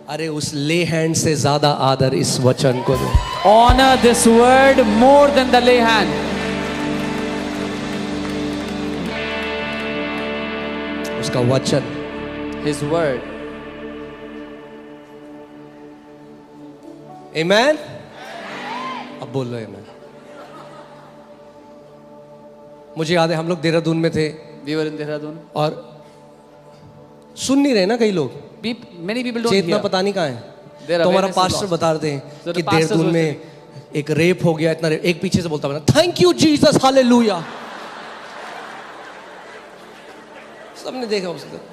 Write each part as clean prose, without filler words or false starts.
अरे उस ले हैंड से ज्यादा आदर इस वचन को दो. Honor this word more than the lay hand. उसका वचन. His word. Amen? अब बोलो amen. मुझे याद है हम लोग देहरादून में थे. We were in Dehradun. और सुन नहीं रहे ना कई लोग. Many people don't Chetna hear. पता नहीं कहाँ है. Their तो हमारा awareness is पास्टर lost. बता रहे हैं So कि the pastors देहरादून were में एक रेप हो गया. इतना एक पीछे से बोलता बना थैंक यू जीसस हालेलुया. सबने देखा उसको.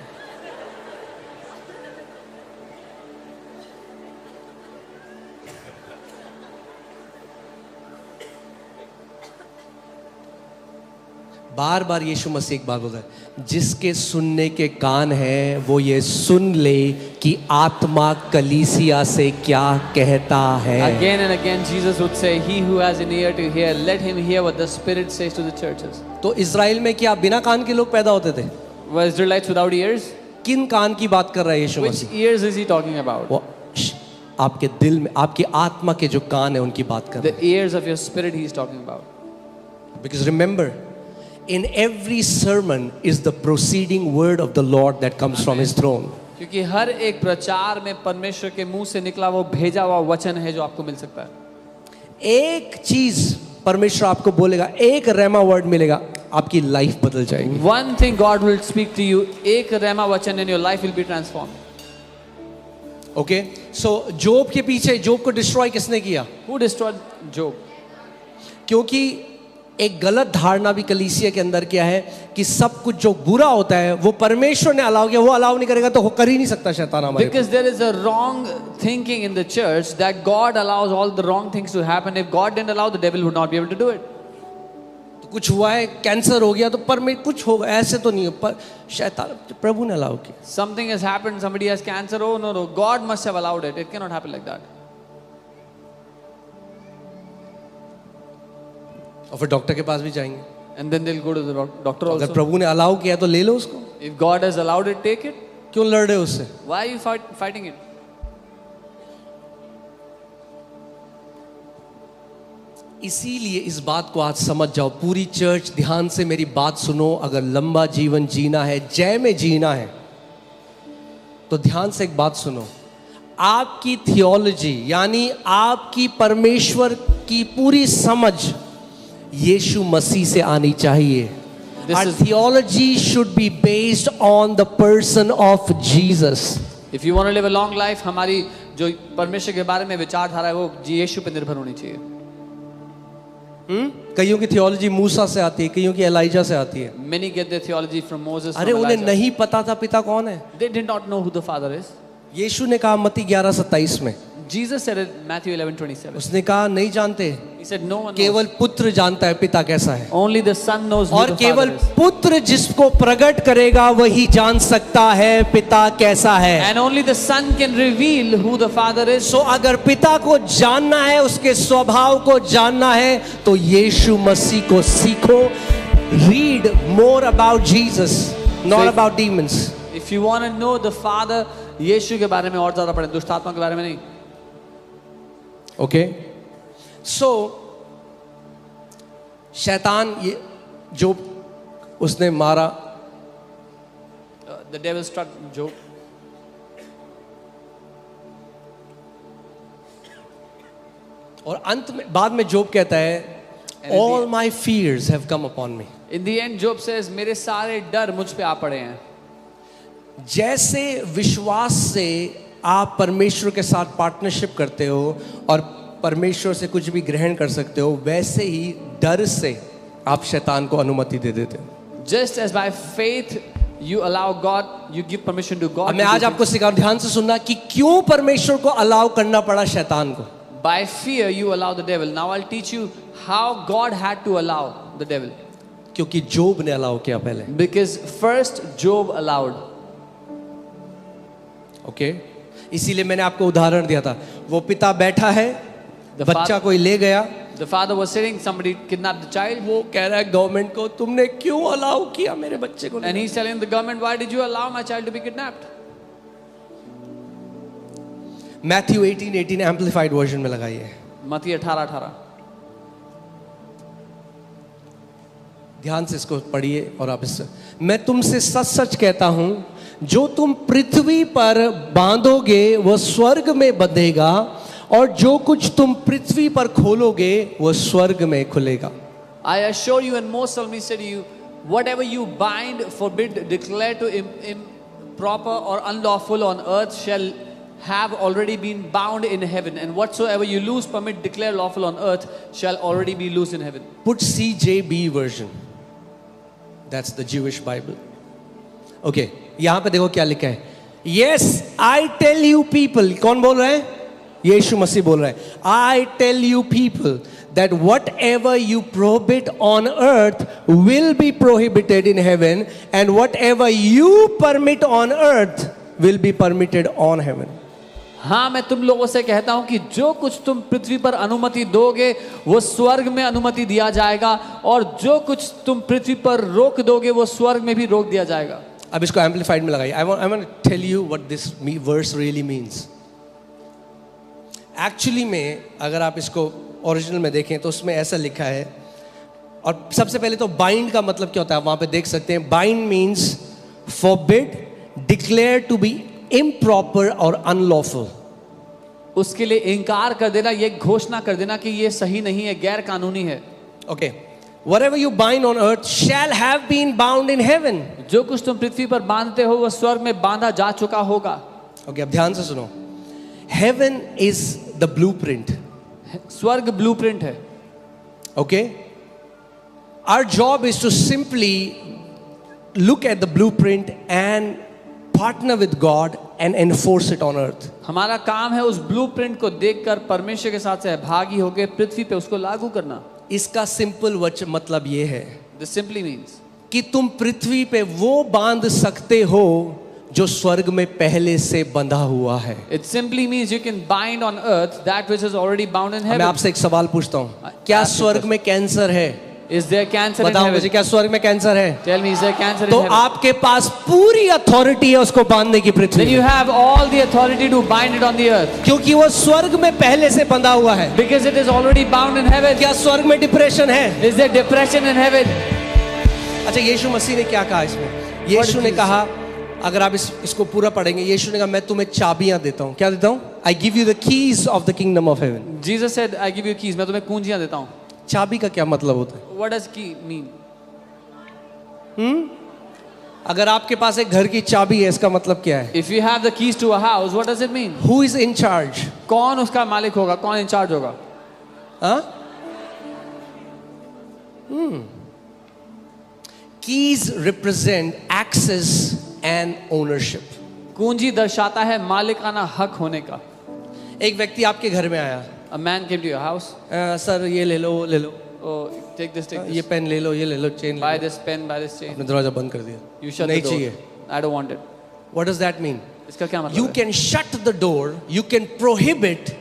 बार बार यीशु मसीह एक बात बोलता है, जिसके सुनने के कान हैं वो ये सुन ले कि आत्मा कलीसिया से क्या कहता है. Again and again Jesus would say, he who has an ear to hear, let him hear what the Spirit says to the churches. तो इजराइल में क्या बिना कान के लोग पैदा होते थे? Were Israelites without ears? किन कान की बात कर रहा है यीशु Which Masih? ears is he talking about? वो आपके दिल में, आपकी आत्मा के जो कान है उनकी बात कर The रहा है. ears of your spirit he is talking about. Because remember, in every sermon is the proceeding word of the Lord that comes from His throne. क्योंकि हर एक प्रचार में परमेश्वर के मुंह से निकला वो भेजा हुआ वचन है जो आपको मिल सकता है. एक चीज परमेश्वर आपको बोलेगा, एक रेमा वर्ड मिलेगा, आपकी लाइफ बदल जाएगी. One thing God will speak to you, एक रेमा वचन and your life will be transformed. Okay, so job के पीछे, जोब को डिस्ट्रॉय किसने किया? Who destroyed Job? क्योंकि एक गलत धारणा भी कलीसिया के अंदर क्या है कि सब कुछ जो बुरा होता है वो परमेश्वर ने अलाउ किया, वो अलाउ नहीं करेगा तो वो कर ही नहीं सकता शैतान हमारे. Because there is a wrong thinking in the church that God allows all the wrong things to happen. If God didn't allow, the devil would not be able to do it. तो कुछ हुआ है, cancer हो गया तो पर में कुछ होगा, ऐसे तो नहीं हो, पर शैतान, प्रभु ने अलाउ किया. Something has happened, somebody has cancer, oh no, God must have allowed it. It cannot happen like that. और फिर डॉक्टर के पास भी जाएंगे. And then they'll go to the doctor अगर also. प्रभु ने अलाउ किया तो ले लो उसको. If God has allowed it, take it. क्यों लड़ रहे हो उससे? Why are you fighting it? इसीलिए इस बात को आज समझ जाओ, पूरी चर्च ध्यान से मेरी बात सुनो. अगर लंबा जीवन जीना है, जय में जीना है, तो ध्यान से एक बात सुनो. आपकी थियोलॉजी यानी आपकी परमेश्वर की पूरी समझ यीशु मसीह से आनी चाहिए. Our theology should be based on the person of Jesus. If you want to live a long life, हमारी जो परमेश्वर के बारे में विचारधारा है वो यीशु पे निर्भर होनी चाहिए. कईयों की थियोलॉजी मूसा से आती है, कईयों की एलाइजा से आती है. Many get their theology from Moses. अरे from उन्हें Elijah. नहीं पता था पिता कौन है. They did not know who the Father is. यीशु ने कहा मत्ती 11:27 में, Jesus said it Matthew 11:27. उसने कहा नहीं जानते, He said no one केवल knows. पुत्र जानता है पिता कैसा है. Only the Son knows who और the केवल Father is. पुत्र जिसको प्रकट करेगा वही जान सकता है पिता कैसा है. And only the Son can reveal who the Father is. सो अगर पिता को जानना है, उसके स्वभाव को जानना है, तो यीशु मसीह को सीखो. Read more about Jesus, not if- about demons. If you want to know the Father, यीशु के बारे में और ज्यादा पढ़ें, दुष्ट आत्मा के बारे में नहीं. ओके, सो शैतान ये जो उसने मारा, The devil struck Job. और अंत में बाद में जोब कहता है all my fears have come upon me. In the end, Job says, मेरे सारे डर मुझ पे आ पड़े हैं. जैसे विश्वास से आप परमेश्वर के साथ पार्टनरशिप करते हो और परमेश्वर से कुछ भी ग्रहण कर सकते हो, वैसे ही डर से आप शैतान को अनुमति दे देते हो. Just as by faith you allow God, you give permission to God. मैं आज आपको सिखा, ध्यान से सुनना कि क्यों परमेश्वर को अलाउ करना पड़ा शैतान को. By fear you allow the devil. Now I'll teach you how God had to allow the devil. क्योंकि जोब ने अलाउ किया पहले. Because first Job allowed. Okay, इसीलिए मैंने आपको उदाहरण दिया था. वो पिता बैठा है, बच्चा कोई ले गया, The father was sitting, somebody kidnapped the child, वो कह रहा है गवर्नमेंट को, तुमने क्यों अलाउ किया मेरे बच्चे को. and he's telling the government, why did you allow my child to be kidnapped? Matthew 18:18 amplified version में लगाइए। मत्ती 18:18। ध्यान से इसको पढ़िए और आप इससे, मैं तुमसे सच सच कहता हूं, जो तुम पृथ्वी पर बांधोगे वह स्वर्ग में बंधेगा, और जो कुछ तुम पृथ्वी पर खोलोगे वह स्वर्ग में खुलेगा। I assure you and most solemnly say to you, whatever you bind, forbid, declare to improper or unlawful on earth shall have already been bound in heaven, and whatsoever you loose, permit, declare lawful on earth shall already be loose in heaven. Put CJB version. That's the Jewish Bible. Okay, यहां पे देखो क्या लिखा है। Yes, I tell you people, कौन बोल रहा है? यीशु मसीह बोल रहा है। I tell you people that whatever you prohibit on earth will be prohibited in heaven, and whatever you permit on earth will be permitted on heaven. हाँ, मैं तुम लोगों से कहता हूं कि जो कुछ तुम पृथ्वी पर अनुमति दोगे वो स्वर्ग में अनुमति दिया जाएगा, और जो कुछ तुम पृथ्वी पर रोक दोगे वो स्वर्ग में भी रोक दिया जाएगा। अब इसको एम्पलीफाइड में लगाइए। I want to tell you what this verse really means. Actually में अगर आप इसको ओरिजिनल में देखें तो उसमें ऐसा लिखा है, और सबसे पहले तो बाइंड का मतलब क्या होता है वहां पे देख सकते हैं। Bind means forbid, declare to be improper और अनलॉफुल। उसके लिए इनकार कर देना, ये घोषणा कर देना कि ये सही नहीं है, गैर कानूनी है। Okay, whatever you bind on earth shall have been bound in heaven. जो कुछ तुम पृथ्वी पर बांधते हो वह स्वर्ग में बांधा जा चुका होगा। ओके, अब ध्यान से सुनो। Heaven is the blueprint. स्वर्ग ब्लूप्रिंट है। Okay? Our job is to simply look at the blueprint and partner with God and enforce it on earth. हमारा काम है उस ब्लूप्रिंट को देखकर परमेश्वर के साथ सहभागी होकर पृथ्वी पे उसको लागू करना। इसका सिंपल मतलब ये है, This simply means कि तुम पृथ्वी पे वो बांध सकते हो जो स्वर्ग में पहले से बंधा हुआ है। it simply means you can bind on earth that which is already bound in मैं heaven. आपसे एक सवाल पूछता हूँ, क्या स्वर्ग में कैंसर है? Is there cancer in बताओ heaven? मुझे, क्या स्वर्ग में कैंसर है? Tell me, is there cancer in तो heaven? आपके पास पूरी अथॉरिटी है उसको बांधने की पृथ्वी Then you में, have all the authority to bind it on the earth क्योंकि वो स्वर्ग में पहले से बंधा हुआ है। because it is already bound in heaven. क्या स्वर्ग में डिप्रेशन है? Is there depression in heaven? अच्छा, यीशु मसीह ने क्या कहा इसमें? यीशु ने कहा, अगर आप इसको पूरा पढ़ेंगे, यीशु ने कहा मैं तुम्हें चाबियां देता हूं। क्या देता हूं? I give you the keys of the kingdom of heaven. Jesus said, I give you keys. मैं तुम्हें कुंजियां देता हूँ। चाबी का क्या मतलब होता है? What does key mean? अगर आपके पास एक घर की चाबी है, इसका मतलब क्या है? If you have the keys to a house, what does it mean? Who is in charge? कौन उसका मालिक होगा? कौन in charge होगा? हाँ? Keys represent access and ownership. कुंजी दर्शाता है मालिकाना हक होने का। एक व्यक्ति आपके घर में आया, A man came to your house. Sir ये ले लो, ले लो, Oh, take this, take ये this. पेन ले लो, ये ले लो, चेन ले Buy low. this pen, buy this chain. आपने दरवाजा बंद कर दिया। You shut नहीं the door. चाहिए। I don't want it. What does that mean? इसका क्या मतलब You है? can shut the door, you can prohibit,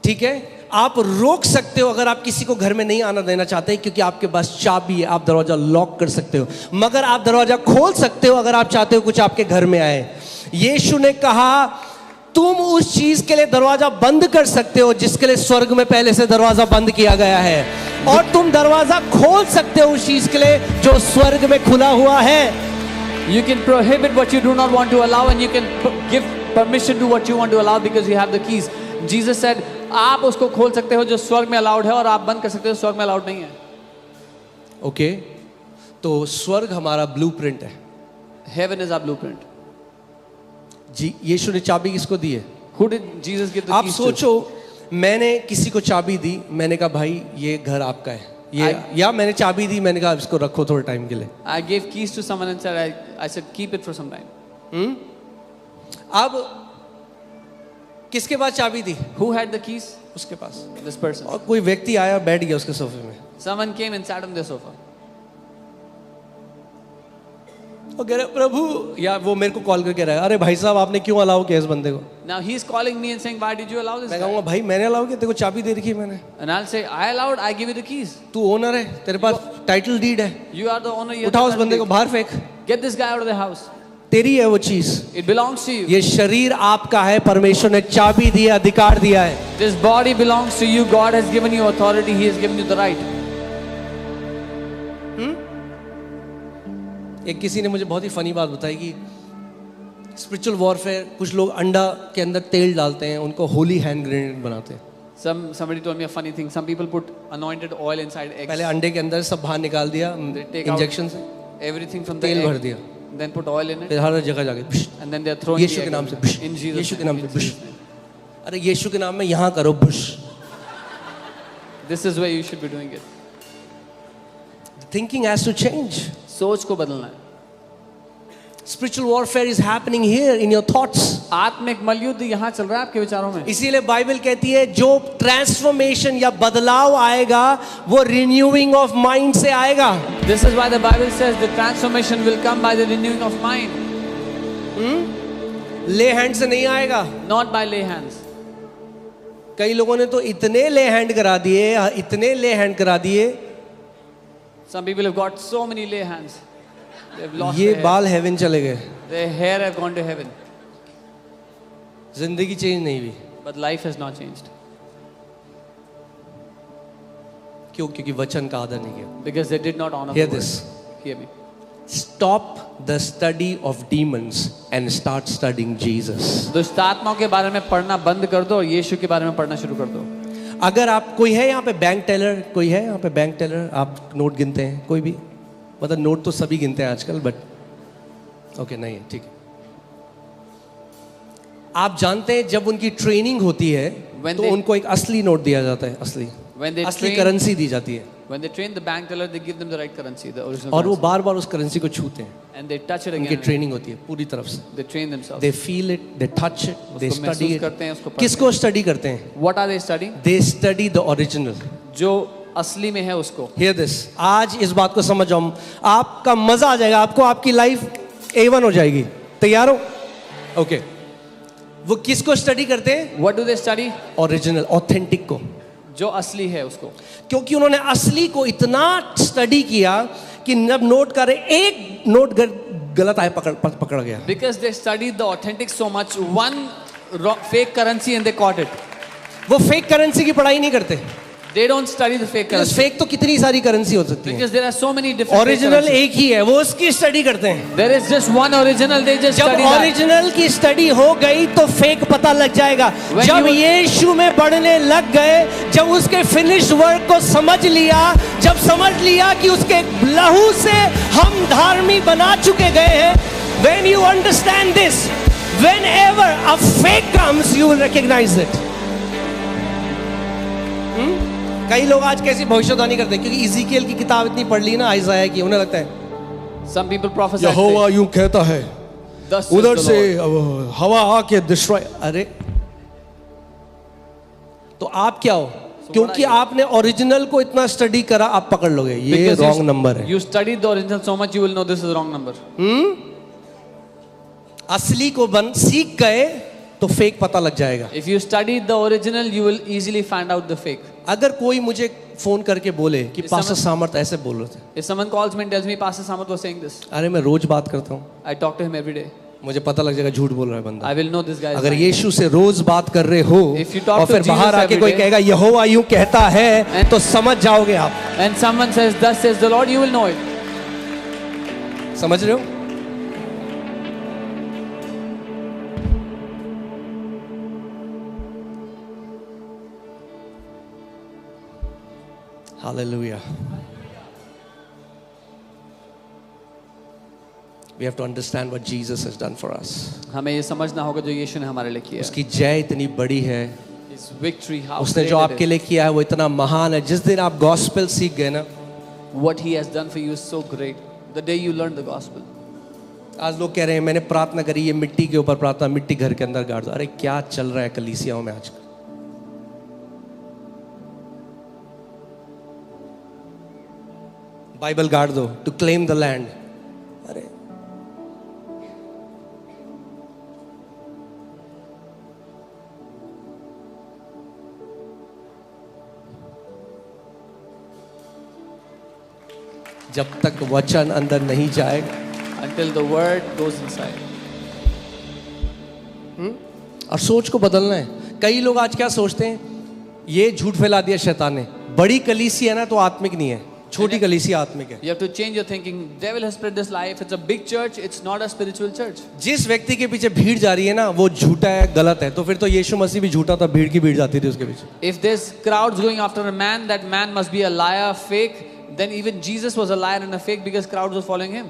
ठीक है? आप रोक सकते हो अगर आप किसी को घर में नहीं आना देना चाहते, क्योंकि आपके पास चाबी है, आप दरवाजा लॉक कर सकते हो, मगर आप दरवाजा खोल सकते हो अगर आप चाहते हो कुछ आपके घर में आए। यीशु ने कहा तुम उस चीज के लिए दरवाजा बंद कर सकते हो जिसके लिए स्वर्ग में पहले से दरवाजा बंद किया गया है, और तुम दरवाजा खोल सकते हो उस चीज के लिए जो स्वर्ग में खुला हुआ है। You can prohibit what you do not want to allow, and you can give permission to what you want to allow because you have the keys. Jesus said, आप उसको खोल सकते हो जो स्वर्ग में अलाउड है, और आप बंद कर सकते हो स्वर्ग में अलाउड नहीं है। ओके, तो स्वर्ग हमारा ब्लूप्रिंट है। Heaven is our blueprint. जी, यीशु ने चाबी किसको दी है? Who did Jesus give the आप keys to? सोचो, मैंने किसी को चाबी दी, मैंने कहा भाई ये घर आपका है, ये या मैंने चाबी दी, मैंने कहा इसको रखो थोड़े टाइम के लिए। I gave keys to someone and said, I said keep it for some time. अब किसके पास चाबी दी? Who had the keys? उसके पास। This person. और कोई व्यक्ति आया, बैठ गया उसके सोफे में, Someone came and sat on the sofa. और कह रहा प्रभु, या वो मेरे को कॉल करके रहा, अरे भाई साहब आपने क्यों अलाउ किया इस बंदे को? Now he's calling me and saying, why did you allow this मैं guy? कहूँगा भाई मैंने अलाउ किया, तेरे को चाबी दे रखी है मैंने, And I'll say, I allowed, I give you the keys. तू ओनर है, तेरे पास टाइटल डीड है, You are the owner. You have उठाओ the उस बंदे को authority. बाहर फेंक। Get this guy out of the house. तेरी है वो चीज। It belongs to you. ये शरीर आपका है, परमेश्वर ने चाबी दिया, अधिकार दिया है। This body belongs to you. God has given you authority. He has given you the right. एक किसी ने मुझे बहुत ही फनी बात बताई कि स्पिरिचुअल वॉरफेयर, कुछ लोग अंडा के अंदर तेल डालते हैं, उनको होली हैंड ग्रेनेड बनाते हैं। Somebody told me a funny thing. Some people put anointed oil inside eggs. पहले अंडे के अंदर सब बाहर निकाल दिया take out इंजेक्शन से, Everything from the तेल भर egg. दिया, Then put oil in it. फिर हर जगह जाके भिश, And then they are throwing Yeshu the के egg नाम से in भिश, Jesus' यीशु के name. नाम से In भिश। Jesus' name. अरे यीशु के नाम में यहाँ करो भिश। This is where you should be doing it. Thinking has to change. सोच को बदलना है। Spiritual warfare is happening here in your thoughts. आत्मिक मलयुद्ध यहाँ चल रहा है आपके विचारों में। इसीलिए बाइबल कहती है जो ट्रांसफॉर्मेशन या बदलाव आएगा वो रिन्यूइंग ऑफ माइंड से आएगा। This is why the Bible says the transformation will come by the renewing of mind. ले हैंड से नहीं आएगा। Not by lay hands. कई लोगों ने तो इतने ले हैंड करा दिए, इतने ले हैंड करा दिए, Some people have got so many lay hands. They've lost ये their hair. बाल हेवन चले गए, Their hair have gone to heaven. जिंदगी चेंज नहीं हुई। But life has not changed. क्यों? क्योंकि वचन का आदर नहीं किया। Because they did not honor Hear the word. this. Hear me. Stop the study of demons and start studying Jesus. दुष्ट आत्माओं के बारे में पढ़ना बंद कर दो और यीशु के बारे में पढ़ना शुरू कर दो। अगर आप, कोई है यहाँ पे बैंक टेलर, कोई है यहाँ पे बैंक टेलर, आप नोट गिनते हैं? कोई भी? मतलब नोट तो सभी गिनते हैं आजकल, बट ओके नहीं है, ठीक है। आप जानते हैं जब उनकी ट्रेनिंग होती है तो उनको एक असली नोट दिया जाता है, असली करेंसी दी जाती है, When they train the bank teller, they give them the right currency, the original और वो currency. बार बार उस करेंसी को छूते हैं। And they touch it उनकी again. ट्रेनिंग होती है पूरी तरफ से। They train themselves. They feel it, they touch it, they उसको स्टडी महसूस करते हैं, उसको इट। पढ़ते किसको स्टडी करते हैं? What are they studying? They study the original. जो असली में है उसको। हियर दिस, आज इस बात को समझ जाओ, आपका मजा आ जाएगा, आपको आपकी लाइफ A1 हो जाएगी। तैयार हो? ओके। वो किसको स्टडी करते हैं? What do they study? Original, authentic को, जो असली है उसको। क्योंकि उन्होंने असली को इतना स्टडी किया कि जब नोट करे, एक नोट गलत आए पकड़ गया। Because they studied the authentic so much, one fake currency and they caught it. वो फेक करेंसी की पढ़ाई नहीं करते। They don't study the fake currency. Fake तो कितनी सारी करेंसी हो सकती है, Because there are so many different fake original currencies. एक ही है, वो उसकी स्टडी करते हैं। There is just one original, they just जब study that. ओरिजिनल की स्टडी हो गई तो फेक पता लग जाएगा। When जब you- यीशु में बढ़ने लग गए, जब उसके फिनिश वर्क को समझ लिया, जब समझ लिया कि उसके लहू से हम धार्मिक बना चुके गए हैं, when you understand this, whenever a fake comes, you will recognize it. कई लोग आज कैसी भविष्यवाणी करते हैं, क्योंकि इज़ीकिएल की किताब इतनी पढ़ ली ना, आइज़ाया की, उन्हें लगता है Some people prophesy. यहोवा यूं कहता है, Thus says उधर the से Lord. हवा आके डिस्ट्रॉय। अरे तो आप क्या हो? क्योंकि आपने ओरिजिनल को इतना स्टडी करा, आप पकड़ लोगे ये Because रॉन्ग नंबर है। You studied the original so much, you will know this is the wrong number. असली को सीख गए तो फेक पता लग जाएगा। If you studied the original, you will easily find out the fake. अगर कोई मुझे फोन करके बोले कि इस पास्टर समय- सामर्थ ऐसे बोल रहे थे, If someone calls me and tells me Pastor Samarth was saying this, अरे मैं रोज बात करता हूँ, I talk to him every day. मुझे पता लग जाएगा झूठ बोल रहा है बंदा। I will know this guy is अगर lying. यीशु से रोज बात कर रहे हो If you talk और to फिर Jesus बाहर आके every कोई day- कहेगा यहोवा यूं कहता है, तो समझ जाओगे आप। And someone says, thus says the Lord, you will know it. समझ रहे हो? Hallelujah. We have to understand what Jesus has done for us. हमें ये समझना होगा जो यीशु ने हमारे लिए किया है. उसकी जय इतनी बड़ी है, His victory, how उसने great जो it आपके is. लिए किया है वो इतना महान है। जिस दिन आप गॉस्पेल सीख गए ना, What he has done for you is so great. The day you learned the gospel. आज लोग कह रहे हैं मैंने प्रार्थना करी, ये मिट्टी के ऊपर प्रार्थना, मिट्टी घर के अंदर गाड़ दो। अरे क्या चल रहा है कलीसियाओं में आजकल? बाइबल गाड़ दो टू क्लेम द लैंड। अरे जब तक वचन अंदर नहीं जाएगा, until the word goes inside. और सोच को बदलना है. कई लोग आज क्या सोचते हैं, ये झूठ फैला दिया शैतान ने, बड़ी कलीसी है ना तो आत्मिक नहीं है, छोटी कलीसी आत्मिक है. You have to change your thinking. Devil has spread this lie. If it's a big church, it's not a spiritual church. जिस व्यक्ति के पीछे भीड़ जा रही है ना वो झूठा है, गलत है, तो फिर तो यीशु मसीह भी झूठा था, भीड़ की भीड़ जाती थी उसके पीछे. If there's crowds going after a man, that man must be a liar, fake. Then even Jesus was a liar and a fake because crowds were following him.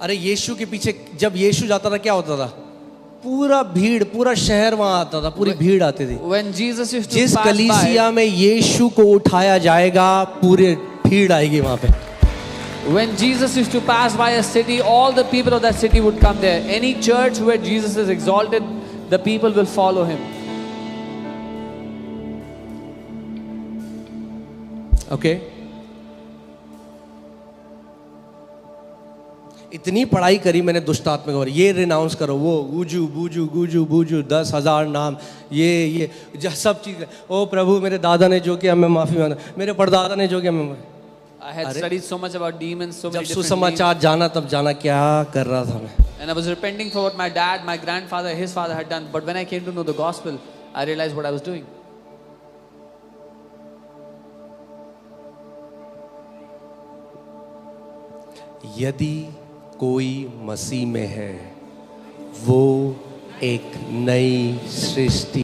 अरे यीशु के पीछे जब यीशु जाता था क्या होता था, पूरा भीड़, पूरा शहर वहां आता था, पूरी भीड़ आती थी. When Jesus used to जिस pass by, कलीसिया में यीशु को उठाया जाएगा पूरे भीड़ आएगी वहां पे. when Jesus used to pass by a city, all the people of that city would come there. Any church where Jesus is exalted, the people will follow him. Okay इतनी पढ़ाई करी मैंने दुष्ट आत्मा के बारे, ये रिनाउंस करो, वो गुजू बूजू गुजू बूजू 10,000 नाम, ये सब चीज़. ओ प्रभु मेरे दादा ने जो किया मैं माफ़ी मांगता, मेरे परदादा ने जो किया मैं. I had studied so much about demons, so जब many different things. सुसमाचार जाना तब जाना क्या कर रहा था मैं. And I was repenting for what my dad, my grandfather, his father had done. But when I came to know the gospel, I realized what I was doing. यदि कोई मसीह में है वो एक नई सृष्टि